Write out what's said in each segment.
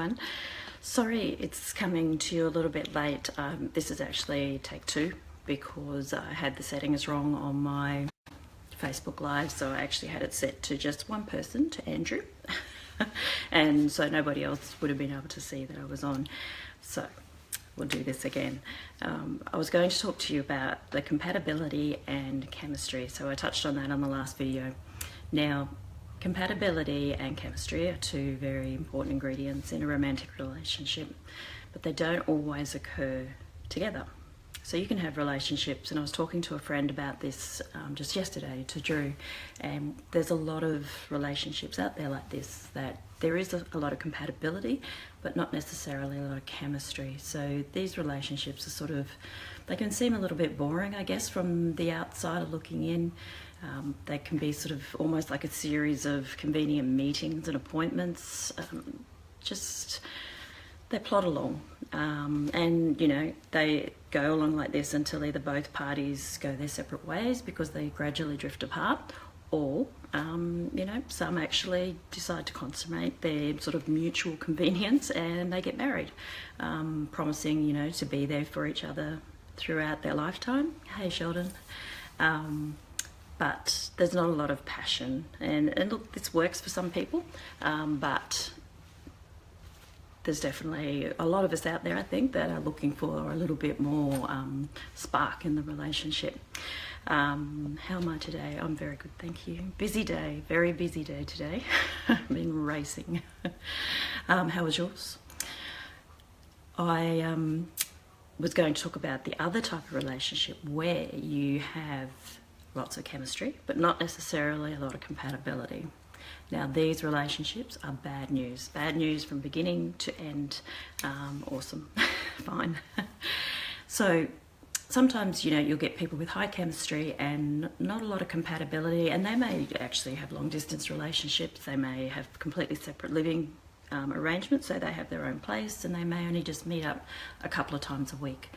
everyone. Sorry it's coming to you a little bit late. This is actually take 2 because I had the settings wrong on my Facebook Live, so I actually had it set to just one person, to Andrew, and so nobody else would have been able to see that I was on. So we'll do this again. I was going to talk to you about the compatibility and chemistry, so I touched on that on the last video. Now, compatibility and chemistry are 2 very important ingredients in a romantic relationship, but they don't always occur together. So you can have relationships, and I was talking to a friend about this just yesterday, to Drew, and there's a lot of relationships out there like this, that there is a lot of compatibility, but not necessarily a lot of chemistry. So these relationships are sort of, they can seem a little bit boring, I guess, from the outsider looking in. They can be sort of almost like a series of convenient meetings and appointments. They plod along, and you know, they go along like this until either both parties go their separate ways because they gradually drift apart, or you know, some actually decide to consummate their sort of mutual convenience and they get married, promising, you know, to be there for each other throughout their lifetime. Hey Sheldon. But there's not a lot of passion, and look, this works for some people, but there's definitely a lot of us out there, I think, that are looking for a little bit more spark in the relationship. How am I today? I'm very good, thank you. Busy day, very busy day today. I've been racing. How was yours? I was going to talk about the other type of relationship where you have lots of chemistry, but not necessarily a lot of compatibility. Now, these relationships are bad news from beginning to end. Awesome, fine. So sometimes, you know, you'll get people with high chemistry and not a lot of compatibility, and they may actually have long distance relationships. They may have completely separate living arrangements, so they have their own place, and they may only just meet up a couple of times a week.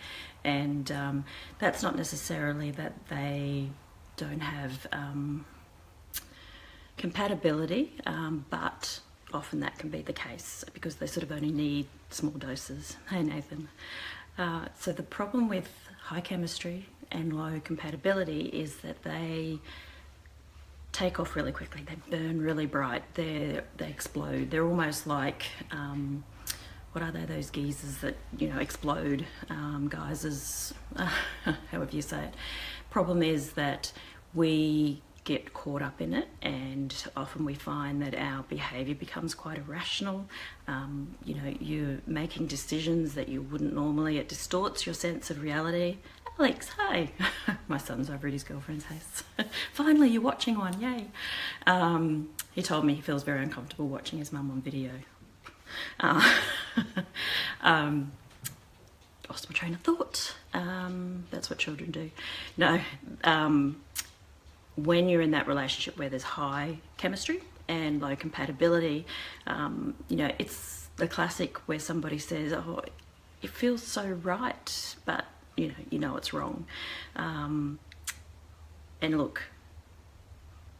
And that's not necessarily that they don't have compatibility, but often that can be the case because they sort of only need small doses. Hey Nathan. So the problem with high chemistry and low compatibility is that they take off really quickly. They burn really bright. They explode. They're almost like what are they? Those geysers that, you know, explode. Geysers, however you say it. Problem is that we get caught up in it, and often we find that our behaviour becomes quite irrational. You know, you're making decisions that you wouldn't normally. It distorts your sense of reality. Alex, hi. My son's over at his girlfriend's house. Finally, you're watching one, yay. He told me he feels very uncomfortable watching his mum on video. Lost my train of thought. That's what children do. No, when you're in that relationship where there's high chemistry and low compatibility, you know, it's the classic where somebody says, oh, it feels so right, but you know it's wrong. And look,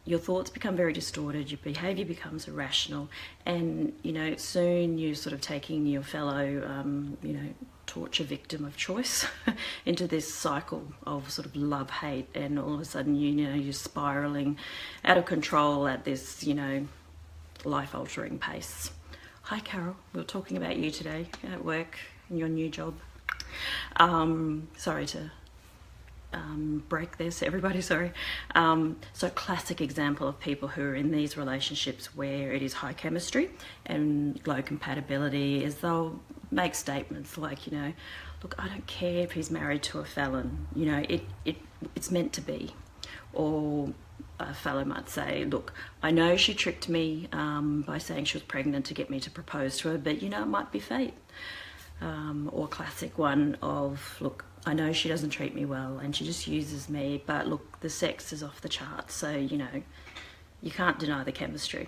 your thoughts become very distorted, your behaviour becomes irrational, and you know, soon you're sort of taking your fellow you know, torture victim of choice into this cycle of sort of love-hate, and all of a sudden, you know, you're spiralling out of control at this, you know, life-altering pace. Hi Carol, we were talking about you today at work in your new job. Sorry to break this, everybody, sorry. So classic example of people who are in these relationships where it is high chemistry and low compatibility is they'll make statements like, you know, look, I don't care if he's married to a felon, you know, it's meant to be. Or a fellow might say, look, I know she tricked me by saying she was pregnant to get me to propose to her, but you know, it might be fate. Or classic one of, look, I know she doesn't treat me well and she just uses me, but look, the sex is off the charts, so you know, you can't deny the chemistry.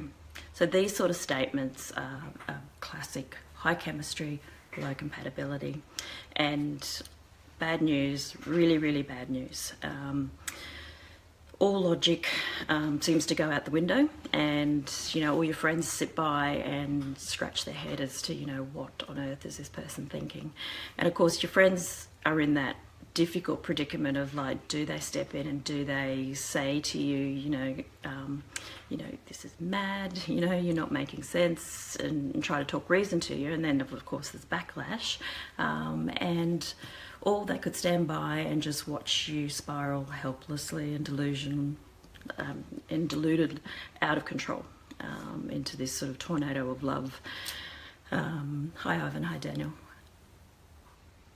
So these sort of statements are classic high chemistry, low compatibility, and bad news, really, really bad news. all logic seems to go out the window, and all your friends sit by and scratch their head as to what on earth is this person thinking. And of course your friends are in that difficult predicament of like, do they step in and do they say to you, this is mad, you're not making sense, and try to talk reason to you. And then of course there's backlash, and or they could stand by and just watch you spiral helplessly and deluded out of control, into this sort of tornado of love. Hi Ivan, hi Daniel.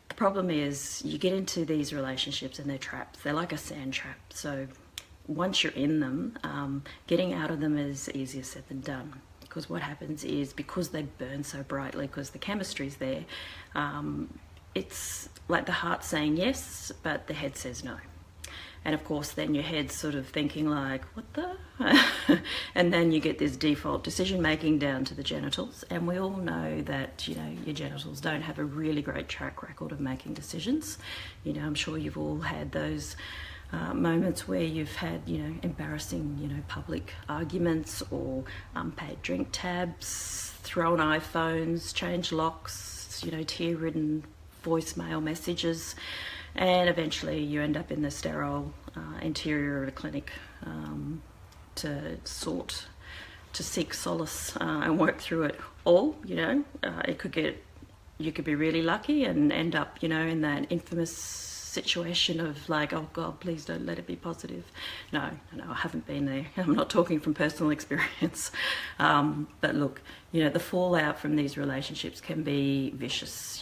The problem is you get into these relationships and they're traps. They're like a sand trap. So once you're in them, getting out of them is easier said than done. Because what happens is, because they burn so brightly, because the chemistry's there, it's like the heart saying yes, but the head says no. And of course then your head's sort of thinking like, what the? And then you get this default decision making down to the genitals. And we all know that, your genitals don't have a really great track record of making decisions. I'm sure you've all had those moments where you've had, embarrassing, public arguments, or unpaid drink tabs, thrown iPhones, changed locks, tear-ridden voicemail messages. And eventually you end up in the sterile interior of a clinic to seek solace and work through it all. You could be really lucky and end up, in that infamous situation of like, oh God, please don't let it be positive. No, I haven't been there. I'm not talking from personal experience. But look, the fallout from these relationships can be vicious,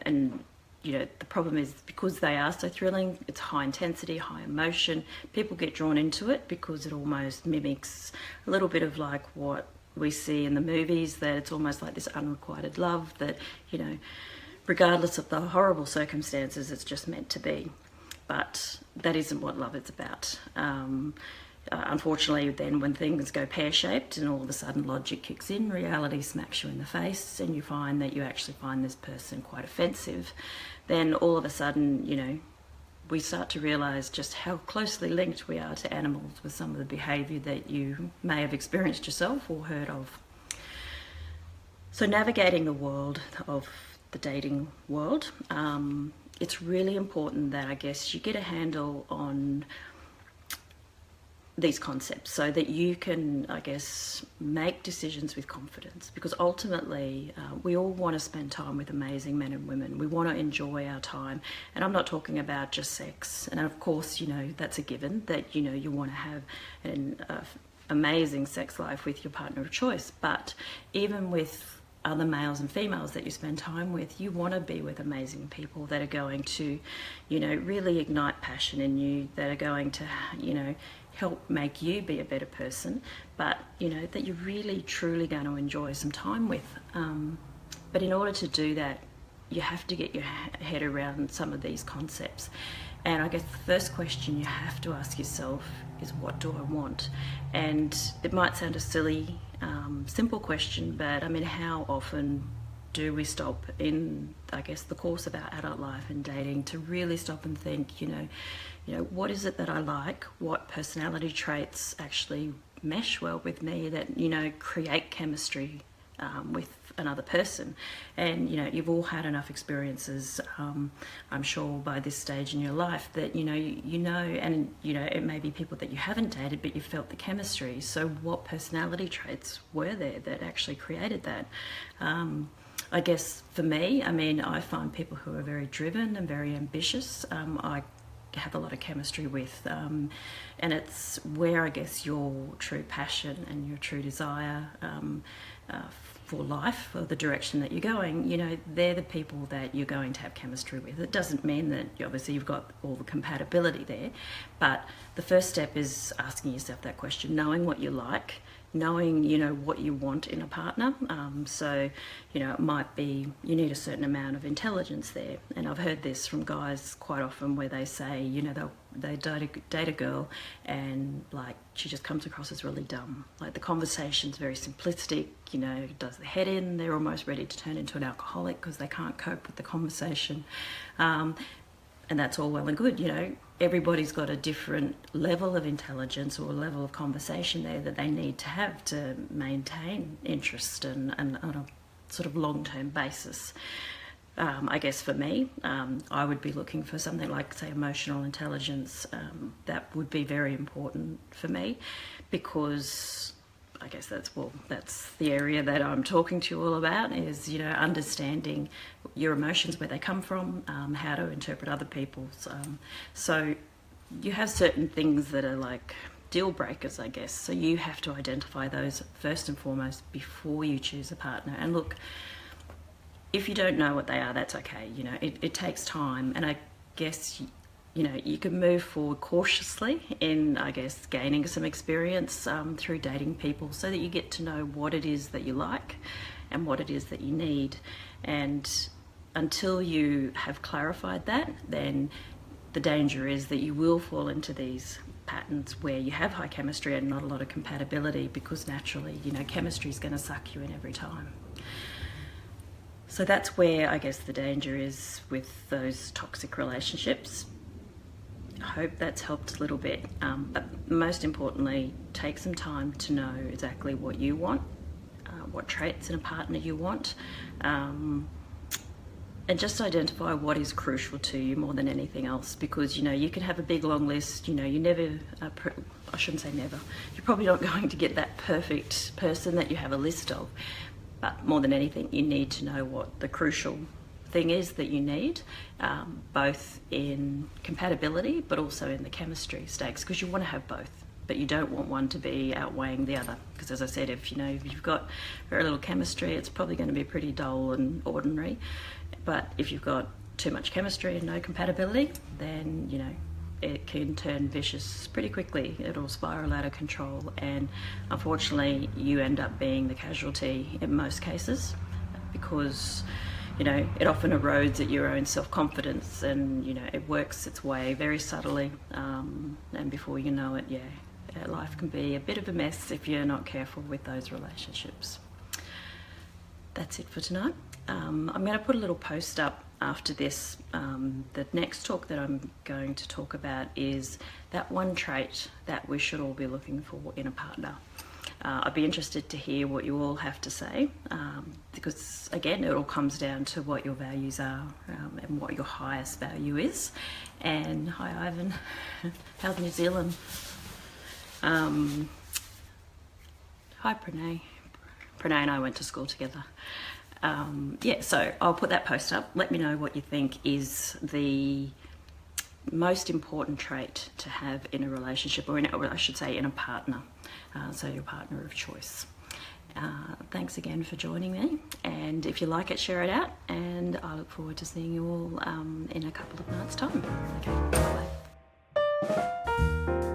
and the problem is, because they are so thrilling, it's high intensity, high emotion, people get drawn into it because it almost mimics a little bit of like what we see in the movies, that it's almost like this unrequited love that, regardless of the horrible circumstances, it's just meant to be. But that isn't what love is about. Unfortunately, then when things go pear-shaped and all of a sudden logic kicks in, reality smacks you in the face, and you find that you actually find this person quite offensive, then all of a sudden, we start to realise just how closely linked we are to animals with some of the behaviour that you may have experienced yourself or heard of. So navigating the world of the dating world, it's really important that I guess you get a handle on these concepts so that you can, I guess, make decisions with confidence, because ultimately we all want to spend time with amazing men and women. We want to enjoy our time, and I'm not talking about just sex. And of course, that's a given, that you want to have an amazing sex life with your partner of choice. But even with other males and females that you spend time with, you want to be with amazing people that are going to, really ignite passion in you, that are going to, help make you be a better person, but that you're really truly going to enjoy some time with. But in order to do that, you have to get your head around some of these concepts. And I guess the first question you have to ask yourself is, what do I want? And it might sound a silly, simple question, but I mean, how often do we stop in, I guess, the course of our adult life and dating to really stop and think, what is it that I like? What personality traits actually mesh well with me that, create chemistry with another person? And, you've all had enough experiences, I'm sure by this stage in your life, that, and, it may be people that you haven't dated, but you felt the chemistry. So what personality traits were there that actually created that? I guess for me, I find people who are very driven and very ambitious, I have a lot of chemistry with, and it's where I guess your true passion and your true desire for life, or the direction that you're going, they're the people that you're going to have chemistry with. It doesn't mean that obviously you've got all the compatibility there, but the first step is asking yourself that question, knowing what you like, knowing, what you want in a partner. So, it might be you need a certain amount of intelligence there. And I've heard this from guys quite often where they say, they date a girl and like she just comes across as really dumb. Like the conversation's very simplistic, does the head in, they're almost ready to turn into an alcoholic because they can't cope with the conversation. And that's all well and good, everybody's got a different level of intelligence or level of conversation there that they need to have to maintain interest and on a sort of long-term basis. I guess for me, I would be looking for something like, say, emotional intelligence. That would be very important for me, because I guess that's the area that I'm talking to you all about, is, you know, understanding your emotions, where they come from, how to interpret other people's. So you have certain things that are like deal breakers, I guess. So you have to identify those first and foremost before you choose a partner. And look, if you don't know what they are, that's okay. You know, it takes time, and I guess, you know, you can move forward cautiously in, I guess, gaining some experience through dating people, so that you get to know what it is that you like and what it is that you need. And until you have clarified that, then the danger is that you will fall into these patterns where you have high chemistry and not a lot of compatibility, because naturally, you know, chemistry is going to suck you in every time. So that's where, I guess, the danger is with those toxic relationships. I hope that's helped a little bit, but most importantly, take some time to know exactly what you want, what traits in a partner you want, and just identify what is crucial to you more than anything else. Because, you know, you can have a big long list, you know, you never, I shouldn't say never, you're probably not going to get that perfect person that you have a list of. But more than anything, you need to know what the crucial thing is that you need, both in compatibility but also in the chemistry stakes, because you want to have both, but you don't want one to be outweighing the other. Because, as I said, if you've got very little chemistry, it's probably going to be pretty dull and ordinary. But if you've got too much chemistry and no compatibility, then, you know, it can turn vicious pretty quickly. It'll spiral out of control, and unfortunately you end up being the casualty in most cases, because, you know, it often erodes at your own self-confidence, and, you know, it works its way very subtly, and before you know it, life can be a bit of a mess if you're not careful with those relationships. That's it for tonight. I'm going to put a little post up after this. The next talk that I'm going to talk about is that one trait that we should all be looking for in a partner. I'd be interested to hear what you all have to say, because, again, it all comes down to what your values are, and what your highest value is. And hi, Ivan. How's New Zealand? Hi, Pranay. Pranay and I went to school together. So I'll put that post up. Let me know what you think is the most important trait to have in a relationship, or I should say in a partner, so your partner of choice. Thanks again for joining me, and if you like it, share it out, and I look forward to seeing you all in a couple of nights' time. Okay, bye.